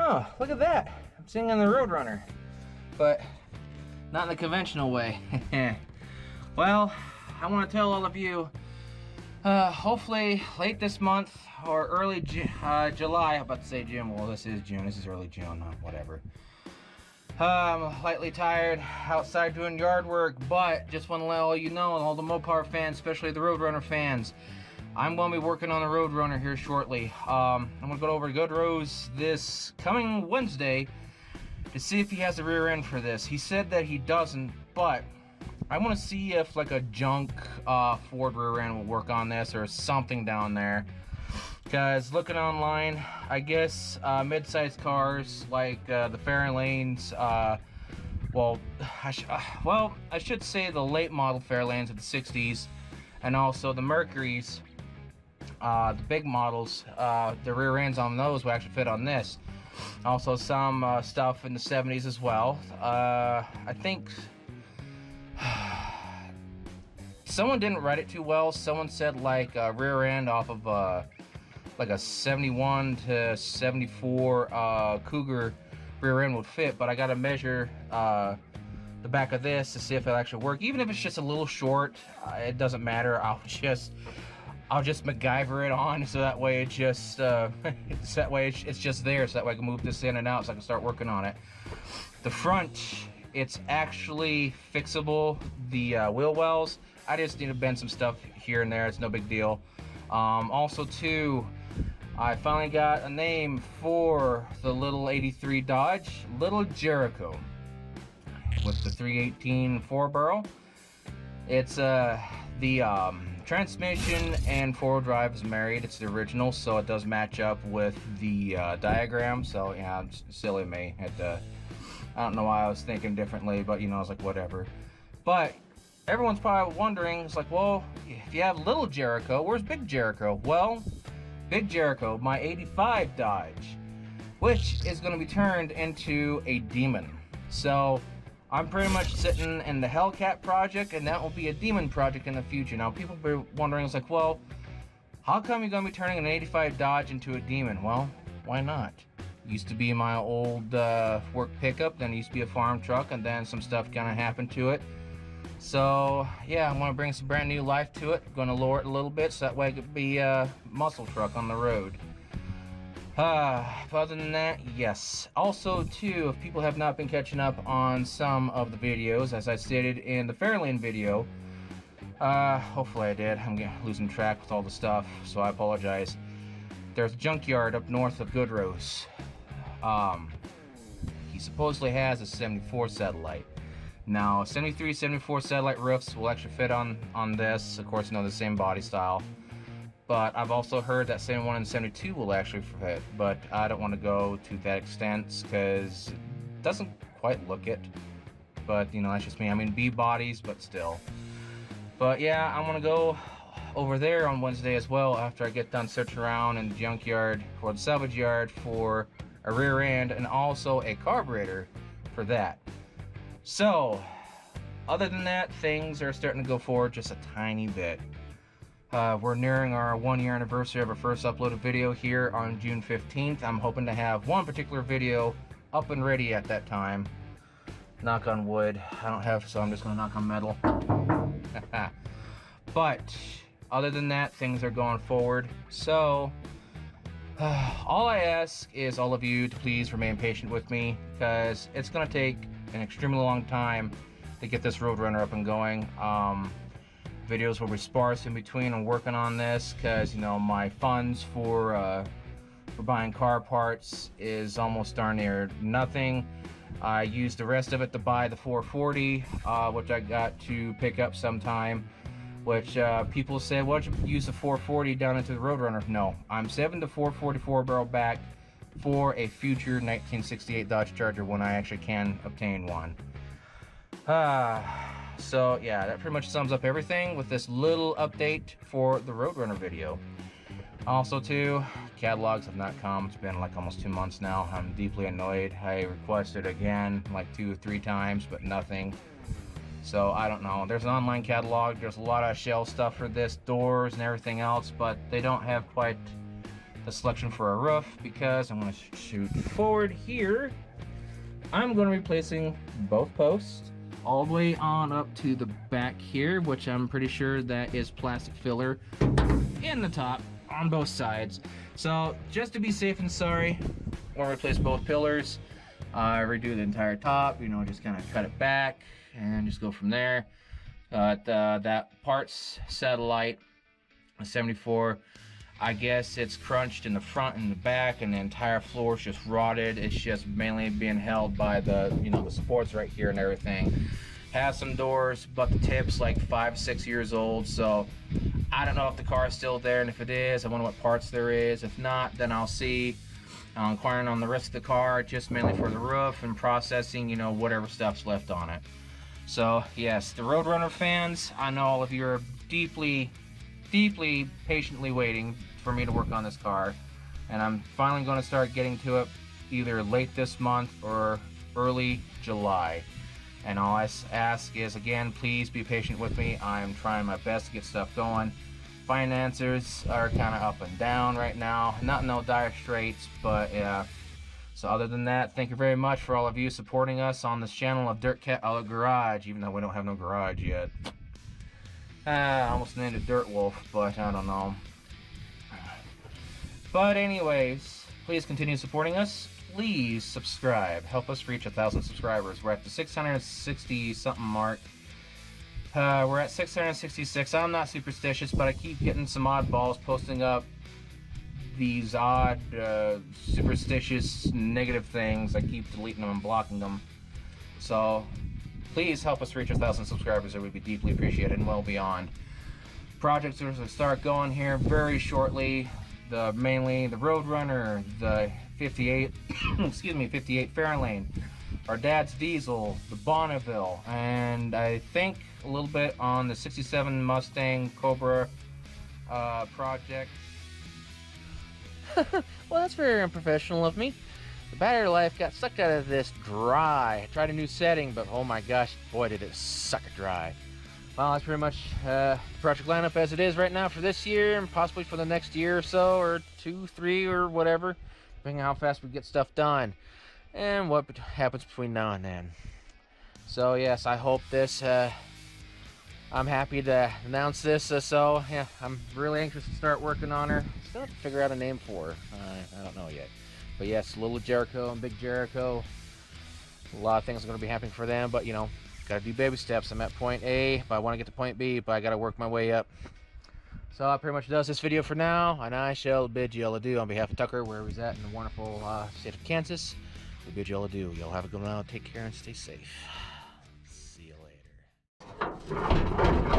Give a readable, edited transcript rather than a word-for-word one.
Oh, look at that. I'm sitting on the Roadrunner, but not in the conventional way. Well, I want to tell all of you, hopefully late this month or early July. I'm about to say June. Well, this is June. This is early June. Whatever. I'm lightly tired outside doing yard work, but just want to let all you know, all the Mopar fans, especially the Roadrunner fans, I'm going to be working on the Roadrunner here shortly. I'm going to go over to Goodrose this coming Wednesday to see if he has a rear end for this. He said that he doesn't, but I want to see if like a junk Ford rear end will work on this or something down there. Because looking online, I guess mid-sized cars like the Fairlanes, I should say the late model Fairlanes of the 60s, and also the Mercurys, the big models, the rear ends on those will actually fit on this. Also some stuff in the 70s as well. I think someone didn't write it too well. Someone said like rear end off of like a 71 to 74 Cougar rear end would fit, but I gotta measure the back of this to see if it'll actually work. Even if it's just a little short, it doesn't matter. I'll just MacGyver it on, so that way it just it's just there, so that way I can move this in and out, so I can start working on it. The front, it's actually fixable. The wheel wells, I just need to bend some stuff here and there. It's no big deal. Also too, I finally got a name for the little 83 Dodge, Little Jericho, with the 318 4-barrel. It's the transmission and four-wheel drive is married. It's the original, so it does match up with the diagram. So yeah, it's silly of me. I don't know why I was thinking differently, but you know, I was like, whatever. But everyone's probably wondering, it's like, well, if you have Little Jericho, where's Big Jericho? Well, Big Jericho, my 85 Dodge, which is going to be turned into a Demon. So I'm pretty much sitting in the Hellcat project, and that will be a Demon project in the future. Now, people be wondering, it's like, well, how come you're going to be turning an 85 Dodge into a Demon? Well, why not? It used to be my old work pickup, then it used to be a farm truck, and then some stuff kind of happened to it. So yeah, I'm going to bring some brand new life to it. I'm going to lower it a little bit so that way it could be a muscle truck on the road. Other than that, yes. Also too, if people have not been catching up on some of the videos, as I stated in the Fairlane video, hopefully I did. I'm losing track with all the stuff, so I apologize. There's a junkyard up north of Goodrose. He supposedly has a 74 satellite. Now, 73, 74 satellite roofs will actually fit on this. Of course, you know, the same body style. But I've also heard that 71 and 72 will actually fit. But I don't want to go to that extent because it doesn't quite look it. But, you know, that's just me. I mean, B bodies, but still. But yeah, I want to go over there on Wednesday as well after I get done searching around in the junkyard or the salvage yard for a rear end and also a carburetor for that. So, other than that, things are starting to go forward just a tiny bit. We're nearing our 1-year anniversary of our first uploaded video here on June 15th. I'm hoping to have one particular video up and ready at that time. Knock on wood. I don't have, so I'm just going to knock on metal. But, other than that, things are going forward. So, all I ask is all of you to please remain patient with me, because it's going to take an extremely long time to get this Roadrunner up and going. Videos will be sparse in between. I'm working on this because, you know, my funds for buying car parts is almost darn near nothing. I used the rest of it to buy the 440, which I got to pick up sometime. Which people say, well, you use the 440 down into the Roadrunner. No, I'm saving the 444 barrel back for a future 1968 Dodge Charger when I actually can obtain one. So yeah, that pretty much sums up everything with this little update for the Roadrunner video. Also too, catalogs have not come. It's been like almost 2 months now. I'm deeply annoyed. I requested again like 2 or 3 times, but nothing. So I don't know. There's an online catalog. There's a lot of shell stuff for this, doors and everything else, but they don't have quite the selection for a roof, because I'm going to shoot forward here. I'm going to be replacing both posts all the way on up to the back here, which I'm pretty sure that is plastic filler in the top on both sides. So just to be safe and sorry, I'm going to replace both pillars, redo the entire top, you know, just kind of cut it back and just go from there. That parts satellite 74, I guess it's crunched in the front and the back, and the entire floor is just rotted. It's just mainly being held by the, you know, the supports right here and everything. Has some doors, but the tip's like 5-6 years old, so I don't know if the car is still there, and if it is, I wonder what parts there is. If not, then I'll see. I'm inquiring on the rest of the car, just mainly for the roof and processing, you know, whatever stuff's left on it. So yes, the Roadrunner fans, I know all of you are deeply patiently waiting for me to work on this car, and I'm finally going to start getting to it either late this month or early July. And all I ask is, again, please be patient with me. I'm trying my best to get stuff going. Finances are kind of up and down right now, not in no dire straits, but yeah. So other than that, thank you very much for all of you supporting us on this channel of Dirt Cat Outlet Garage, even though we don't have no garage yet. I almost named it Dirt Wolf, but I don't know. But anyways, please continue supporting us. Please subscribe. Help us reach 1,000 subscribers. We're at the 660 something mark. We're at 666. I'm not superstitious, but I keep getting some oddballs posting up these odd, superstitious, negative things. I keep deleting them and blocking them. So please help us reach 1,000 subscribers. It would be deeply appreciated and well beyond. Projects are going to start going here very shortly. Mainly the Roadrunner, the 58, excuse me, 58 Fairlane, our dad's diesel, the Bonneville, and I think a little bit on the 67 Mustang Cobra project. Well, that's very unprofessional of me. The battery life got sucked out of this dry. I tried a new setting, but oh my gosh, boy did it suck it dry. Well, that's pretty much the project lineup as it is right now for this year, and possibly for the next year or so, or 2, 3, or whatever, depending on how fast we get stuff done, and what happens between now and then. So yes, I hope this, I'm happy to announce this, so yeah, I'm really anxious to start working on her. Still have to figure out a name for her. I don't know yet. But yes, Little Jericho and Big Jericho, a lot of things are going to be happening for them, but you know, got to do baby steps. I'm at point A, but I want to get to point B, but I got to work my way up. So that pretty much does this video for now, and I shall bid you all adieu on behalf of Tucker, wherever he's at in the wonderful state of Kansas. We bid you all adieu. Y'all have a good one. Take care and stay safe. See you later.